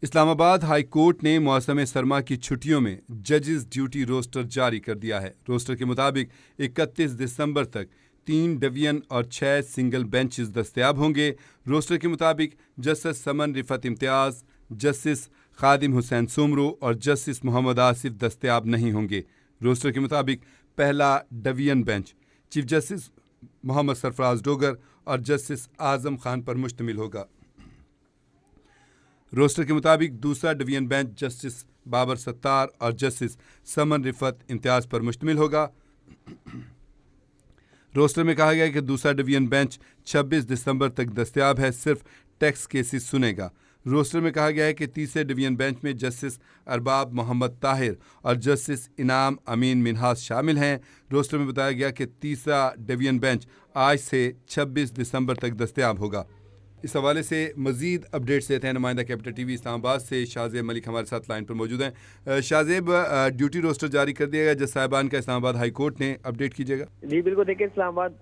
Islamabad high court ने मौसम सरमा की छुट्टियों में जजेस ड्यूटी रोस्टर जारी कर दिया है। रोस्टर के मुताबिक 31 दिसंबर तक 3 डिवीजन और 6 सिंगल बेंचेस दस्तयाब होंगे। रोस्टर के मुताबिक जस्टिस समन रिफत इम्तियाज, जस्टिस खादिम हुसैन सुमरू और जस्टिस मोहम्मद आसिफ दस्तयाब नहीं होंगे। रोस्टर के मुताबिक पहला division bench chief justice Mohammad Sarfaraz Dogar और जस्टिस आजम खान पर मुश्तमिल होगा। रोस्टर के मुताबिक दूसरा division bench justice Babar Sattar और जस्टिस समन रिफत इम्तियाज पर मुश्तमिल होगा। रोस्टर में कहा गया है कि दूसरा डिवीजन बेंच 26 दिसंबर तक दस्तयाब है, सिर्फ टैक्स केसेस सुनेगा। रोस्टर में कहा गया है कि तीसरे डिवीजन बेंच में जस्टिस अरबाब मोहम्मद ताहिर और जस्टिस इनाम अमीन मिन्हाज शामिल हैं। रोस्टर में बताया गया कि तीसरा डिवीजन बेंच आज से 26 दिसंबर तक दस्तयाब होगा। इस हवाले से मज़ीद अपडेट्स लेते हैं नुमाइंदा कैपिटल टीवी इस्लामाबाद से शाहज़ेब मलिक हमारे साथ लाइन पर मौजूद हैं। शाहज़ेब, ड्यूटी रोस्टर जारी कर दिया गया जज साहिबान का इस्लामाबाद हाई कोर्ट ने, अपडेट कीजिएगा। जी बिल्कुल, देखिए इस्लामाबाद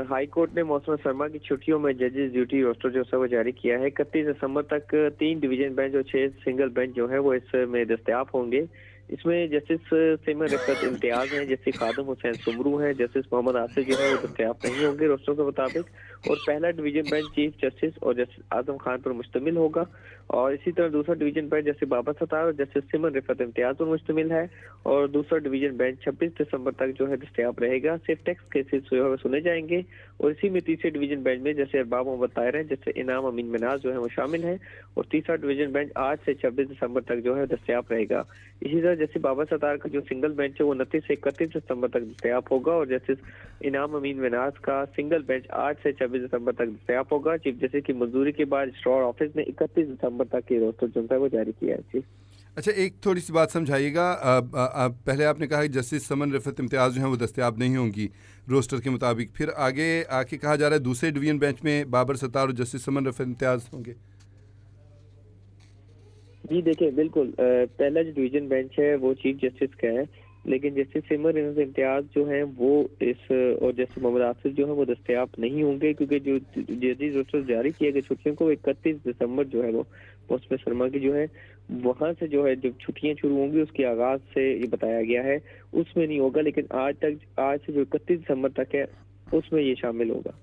हाई कोर्ट ने मौसम सरमा की छुट्टियों में जजेस ड्यूटी रोस्टर जो है वो जारी किया है। 31 दिसंबर तक 3 डिवीजन बेंच और 6 सिंगल बेंच जो है वो इसमें दस्तयाब होंगे। इसमें जस्टिस सेमन रिफत इम्तियाज हैं, जस्टिस खादिम हुसैन सुमरू हैं, जस्टिस मोहम्मद आसिफ जो है वो दस्तयाब नहीं होंगे रोस्टर के मुताबिक। और पहला डिवीजन बेंच चीफ जस्टिस और जस्टिस आजम खान पर मुश्तमिल होगा। और इसी तरह दूसरा division bench justice Babar Sattar और जस्टिस सेमन रिफत इम्तियाज पर मुश्तमिल है। और दूसरा डिवीजन बेंच 26 दिसंबर तक जो है दस्तयाब रहेगा, सिर्फ टैक्स केसेस जो है सुने जाएंगे। और इसी में तीसरे डिवीजन बेंच में जैसे अरबाब मोहम्मद ताहिर है, जैसे इनाम अमीन मिनाज जो है वो शामिल है। और तीसरा डिवीजन बेंच आज से 26 दिसंबर तक जो है दस्तयाब रहेगा। इसी तरह जैसे बाबर सत्तार का जो सिंगल बेंच है वो 29 से 31 दिसंबर तक दस्तयाब होगा। और जस्टिस इनाम अमीन मिनाज का सिंगल बेंच आज से 26 दिसंबर तक दस्तयाब होगा। चीफ जस्टिस की मंजूरी के बाद रजिस्ट्रार ऑफिस ने 31 दिसंबर तक के रोस्टर जो है वो जारी किया है। जी अच्छा, एक थोड़ी सी बात समझाइएगा। पहले आपने कहा कि जस्टिस समन रिफत इम्तियाज जो हैं वो दस्तयाब नहीं होंगी रोस्टर के मुताबिक, फिर आगे आके कहा जा रहा है दूसरे डिवीजन बेंच में बाबर सत्तार और जस्टिस समन रिफत इम्तियाज होंगे। जी देखिए बिल्कुल, पहला जो डिवीजन बेंच है वो चीफ जस्टिस का है, लेकिन जस्टिस सेमन रिफत इम्तियाज जो है वो इस और जस्टिस मोहम्मद आसिफ जो है वो दस्तयाब नहीं होंगे, क्योंकि जो जजेस रोस्टर जारी किए गए छुट्टियों को 31 दिसंबर जो है वो मौसम सरमा की जो है वहां से जो है जब छुट्टियां शुरू होंगी उसके आगाज से ये बताया गया है, उसमें नहीं होगा। लेकिन आज से जो 31 दिसंबर तक है उसमें ये शामिल होगा।